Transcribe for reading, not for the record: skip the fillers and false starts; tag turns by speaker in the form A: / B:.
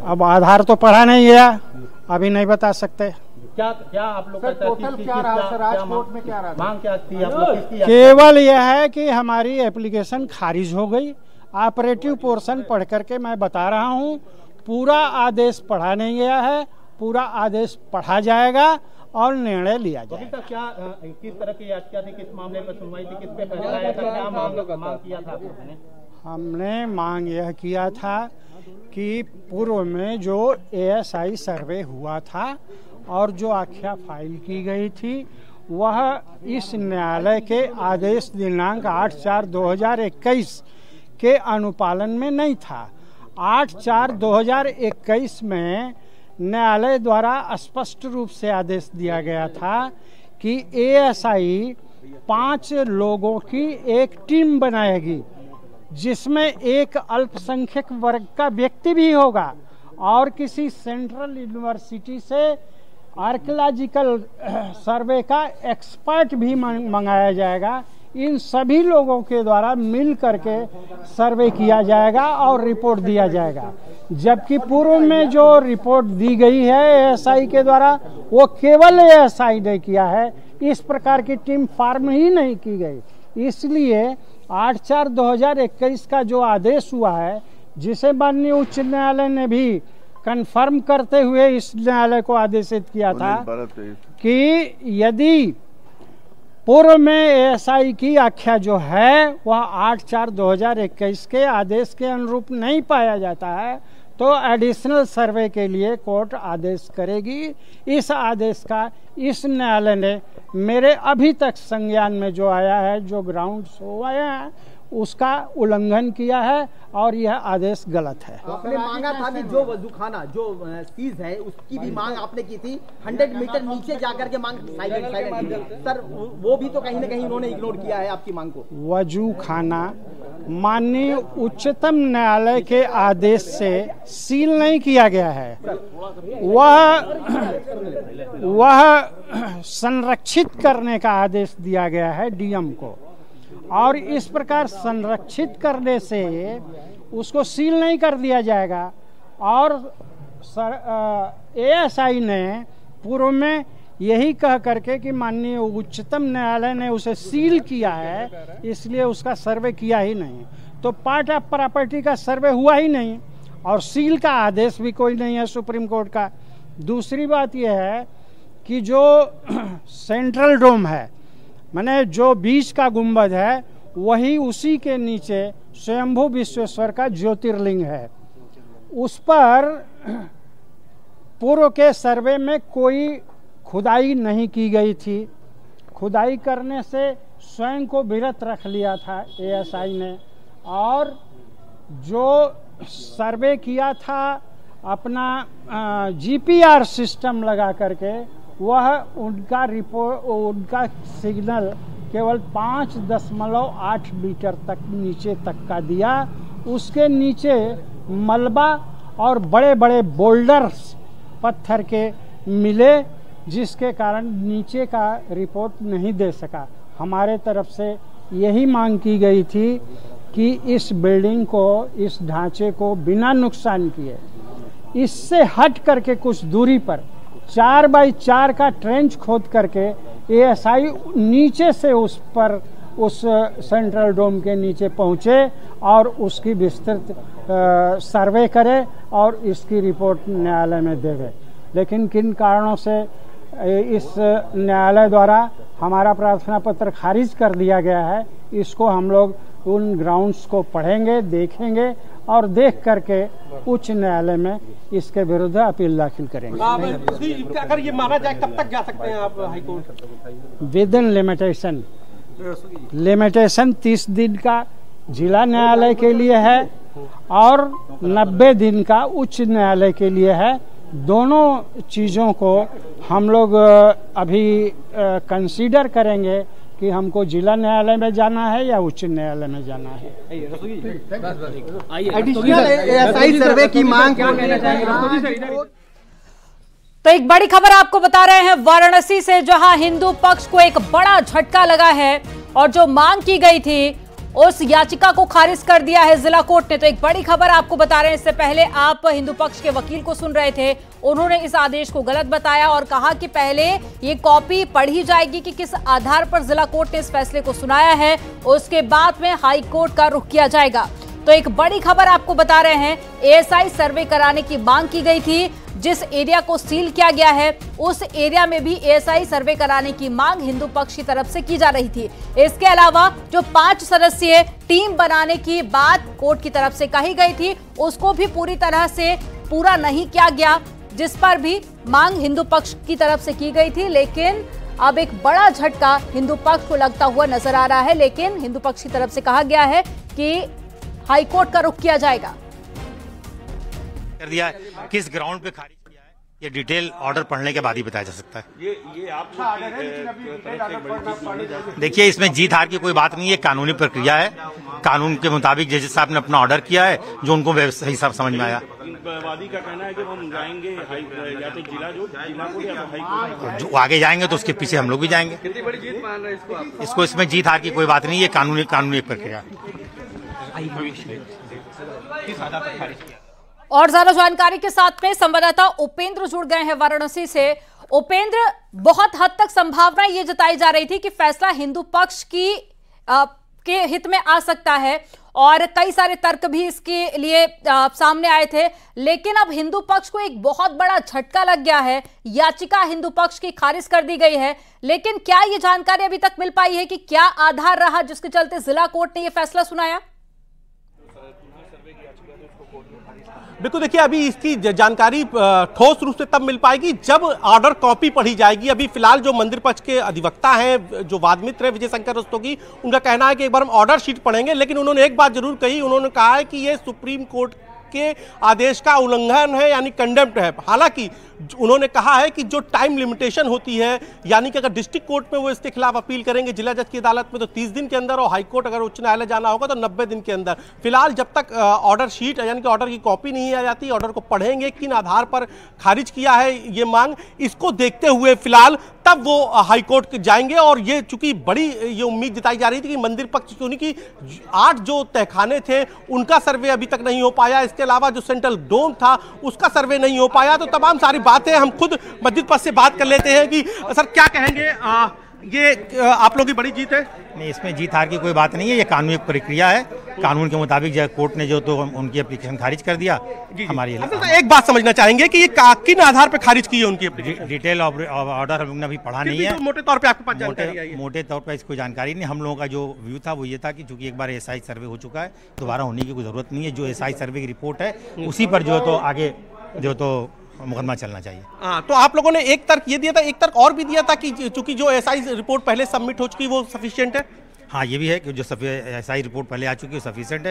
A: अब आधार तो पढ़ा नहीं गया, अभी नहीं बता सकते।
B: क्या आप लोग टोटल क्या रहा सर, आज कोर्ट में क्या रहा, मांग क्या थी आप लोग किसकी?
A: केवल यह है कि हमारी एप्लीकेशन खारिज हो गई। ऑपरेटिव पोर्शन पढ़ करके मैं बता रहा हूँ, पूरा आदेश पढ़ा नहीं गया है, पूरा आदेश पढ़ा जाएगा और निर्णय लिया जाएगा।
B: क्या किस तरह की याचिका थी, किस मामले पर सुनवाई थी, किस पे फैसला आया था, क्या मांग किया था आपने?
A: हमने मांग यह किया था कि पूर्व में जो ASI सर्वे हुआ था और जो आख्या फाइल की गई थी वह इस न्यायालय के आदेश दिनांक 8/4/2021 के अनुपालन में नहीं था। 8/4/2021 में न्यायालय द्वारा स्पष्ट रूप से आदेश दिया गया था कि ASI 5 लोगों की एक टीम बनाएगी, जिसमें एक अल्पसंख्यक वर्ग का व्यक्ति भी होगा और किसी सेंट्रल यूनिवर्सिटी से आर्कियोलॉजिकल सर्वे का एक्सपर्ट भी मंगाया जाएगा। इन सभी लोगों के द्वारा मिल करके सर्वे किया जाएगा और रिपोर्ट दिया जाएगा। जबकि पूर्व में जो रिपोर्ट दी गई है ASI के द्वारा वो केवल ASI ने किया है, इस प्रकार की टीम फार्म ही नहीं की गई। इसलिए 8/4/2021 का जो आदेश हुआ है, जिसे माननीय उच्च न्यायालय ने भी कन्फर्म करते हुए इस न्यायालय को आदेशित किया था कि यदि पूर्व में ASI की आख्या जो है वह 8/4/2021 के आदेश के अनुरूप नहीं पाया जाता है तो एडिशनल सर्वे के लिए कोर्ट आदेश करेगी। इस आदेश का इस न्यायालय ने मेरे अभी तक संज्ञान में जो आया है, जो ग्राउंड्स हो आया है, उसका उल्लंघन किया है और यह आदेश गलत है।
C: आपने मांगा था कि जो वजूखाना जो सीज है उसकी भी मांग आपने की थी, 100 मीटर नीचे जाकर के मांग साइलेंट सर, वो भी तो कहीं ना कहीं उन्होंने इग्नोर किया है आपकी मांग को।
A: वजूखाना माननीय उच्चतम न्यायालय के आदेश से सील नहीं किया गया है, वह संरक्षित करने का आदेश दिया गया है DM को, और इस प्रकार संरक्षित करने से उसको सील नहीं कर दिया जाएगा। और ASI ने पूर्व में यही कह करके कि माननीय उच्चतम न्यायालय ने उसे सील किया है, इसलिए उसका सर्वे किया ही नहीं, तो पार्ट ऑफ प्रॉपर्टी का सर्वे हुआ ही नहीं और सील का आदेश भी कोई नहीं है सुप्रीम कोर्ट का। दूसरी बात यह है कि जो सेंट्रल डोम है, माने जो बीच का गुंबद है, वही उसी के नीचे स्वयंभू विश्वेश्वर का ज्योतिर्लिंग है। उस पर पूर्व के सर्वे में कोई खुदाई नहीं की गई थी। खुदाई करने से स्वयं को विरत रख लिया था ASI ने, और जो सर्वे किया था अपना GPR सिस्टम लगा करके, वह उनका रिपोर्ट, उनका सिग्नल केवल 5.8 मीटर तक नीचे तक का दिया। उसके नीचे मलबा और बड़े बड़े बोल्डर्स पत्थर के मिले, जिसके कारण नीचे का रिपोर्ट नहीं दे सका। हमारे तरफ से यही मांग की गई थी कि इस बिल्डिंग को, इस ढांचे को बिना नुकसान किए इससे हट करके कुछ दूरी पर 4x4 का ट्रेंच खोद करके ASI नीचे से उस पर, उस सेंट्रल डोम के नीचे पहुँचे और उसकी विस्तृत सर्वे करे और इसकी रिपोर्ट न्यायालय में देवे। लेकिन किन कारणों से इस न्यायालय द्वारा हमारा प्रार्थना पत्र खारिज कर दिया गया है, इसको हम लोग उन ग्राउंड्स को पढ़ेंगे, देखेंगे और देख करके उच्च न्यायालय में इसके विरुद्ध अपील दाखिल करेंगे।
B: अगर ये माना जाए कब तक जा सकते हैं आप high court?
A: With in limitation 30 दिन का जिला न्यायालय के लिए है और 90 दिन का उच्च न्यायालय के लिए है। दोनों चीज़ों को हम लोग अभी कंसीडर करेंगे कि हमको जिला न्यायालय में जाना है या उच्च न्यायालय में जाना है।
C: एडिशनल सर्वे की मांग क्या कहना चाहेंगे?
D: तो एक बड़ी खबर आपको बता रहे हैं वाराणसी से, जहां हिंदू पक्ष को एक बड़ा झटका लगा है और जो मांग की गई थी उस याचिका को खारिज कर दिया है जिला कोर्ट ने। तो एक बड़ी खबर आपको बता रहे हैं। इससे पहले आप हिंदू पक्ष के वकील को सुन रहे थे, उन्होंने इस आदेश को गलत बताया और कहा कि पहले ये कॉपी पढ़ी जाएगी कि किस आधार पर जिला कोर्ट ने इस फैसले को सुनाया है, उसके बाद में हाई कोर्ट का रुख किया जाएगा। तो एक बड़ी खबर आपको बता रहे हैं, एएसआई सर्वे कराने की मांग की गई थी। जिस एरिया को सील किया गया है उस एरिया में भी एएसआई सर्वे कराने की मांग हिंदू पक्ष की तरफ से की जा रही थी। इसके अलावा जो 5 सदस्यीय टीम बनाने की बात कोर्ट की तरफ से कही गई थी, उसको भी पूरी तरह से पूरा नहीं किया गया, जिस पर भी मांग हिंदू पक्ष की तरफ से की गई थी। लेकिन अब एक बड़ा झटका हिंदू पक्ष को लगता हुआ नजर आ रहा है। लेकिन हिंदू पक्ष की तरफ से कहा गया है कि हाईकोर्ट का रुख किया जाएगा।
E: कर दिया है, किस ग्राउंड पे खारिज किया है, ये डिटेल ऑर्डर पढ़ने के बाद ही बताया जा सकता है।
F: ये आप
E: देखिए, इसमें जीत हार की कोई बात नहीं है, कानूनी प्रक्रिया है। कानून के मुताबिक जजेस साहब ने अपना ऑर्डर किया है, जो उनको सही समझ में आया।
F: वादी का कहना है कि हम जाएंगे या तो जिला कोर्ट या हाई कोर्ट।
E: जो आगे जाएंगे तो उसके पीछे हम लोग भी जाएंगे।
F: कितनी बड़ी जीत मान रहे हैं
E: इसको इसमें जीत हार की कोई बात नहीं है, कानूनी प्रक्रिया।
D: और ज्यादा जानकारी के साथ में संवाददाता उपेंद्र जुड़ गए हैं वाराणसी से। उपेंद्र, बहुत हद तक संभावना ये जताई जा रही थी कि फैसला हिंदू पक्ष के हित में आ सकता है और कई सारे तर्क भी इसके लिए सामने आए थे, लेकिन अब हिंदू पक्ष को एक बहुत बड़ा झटका लग गया है। याचिका हिंदू पक्ष की खारिज कर दी गई है, लेकिन क्या ये जानकारी अभी तक मिल पाई है कि क्या आधार रहा जिसके चलते जिला कोर्ट ने यह फैसला सुनाया?
G: बिल्कुल, देखिए अभी इसकी जानकारी ठोस रूप से तब मिल पाएगी जब ऑर्डर कॉपी पढ़ी जाएगी। अभी फिलहाल जो मंदिर पक्ष के अधिवक्ता हैं, जो वाद मित्र है विजय शंकर रस्तोगी, उनका कहना है कि एक बार हम ऑर्डर शीट पढ़ेंगे, लेकिन उन्होंने एक बात जरूर कही, उन्होंने कहा है कि ये सुप्रीम कोर्ट के आदेश का उल्लंघन है, यानी कंडेम्प्ट है। हालांकि उन्होंने कहा है कि जो टाइम लिमिटेशन होती है, यानी कि अगर डिस्ट्रिक्ट कोर्ट में वो इसके खिलाफ अपील करेंगे जिला जज की अदालत में तो 30 दिन के अंदर, और हाईकोर्ट अगर उच्च न्यायालय जाना होगा तो 90 दिन के अंदर। फिलहाल जब तक ऑर्डर शीट यानी कि ऑर्डर की कॉपी नहीं आ जाती, ऑर्डर को पढ़ेंगे किन आधार पर खारिज किया है ये मांग, इसको देखते हुए फिलहाल तब वो हाईकोर्ट जाएंगे। और ये चूंकि बड़ी ये उम्मीद जताई जा रही थी कि मंदिर पक्ष की 8 जो तहखाने थे उनका सर्वे अभी तक नहीं हो पाया, इसके अलावा जो सेंट्रल डोम था उसका सर्वे नहीं हो पाया, तो तमाम सारी बातें हम खुद मस्जिद पक्ष से बात कर लेते हैं कि सर क्या कहेंगे, ये आप लोगों की बड़ी जीत है?
E: नहीं, इसमें जीत हार की कोई बात नहीं है, ये कानूनी प्रक्रिया है। कानून के मुताबिक जो कोर्ट ने जो तो उनकी एप्लीकेशन खारिज कर दिया। हमारी
G: एक बात समझना चाहेंगे कि ये किन आधार पर खारिज की है उनकी
E: डिटेल ऑर्डर हम लोग ने अभी पढ़ा नहीं है।
G: मोटे तौर पे आपके पास जानकारी है?
E: मोटे तौर पर इसको जानकारी नहीं। हम लोगों का जो व्यू था वो ये था कि चूंकि एक बार एएसआई सर्वे हो चुका है, दोबारा होने की कोई जरूरत नहीं है। जो एएसआई सर्वे की रिपोर्ट है उसी पर जो तो आगे जो तो मुकदमा चलना चाहिए।
G: तो आप लोगों ने एक तर्क ये दिया था, एक तर्क और भी दिया था कि चूंकि जो एएसआई रिपोर्ट पहले सबमिट हो चुकी वो सफिशिएंट है।
E: हाँ, ये भी है कि जो एएसआई रिपोर्ट पहले आ चुकी है सफिशिएंट है।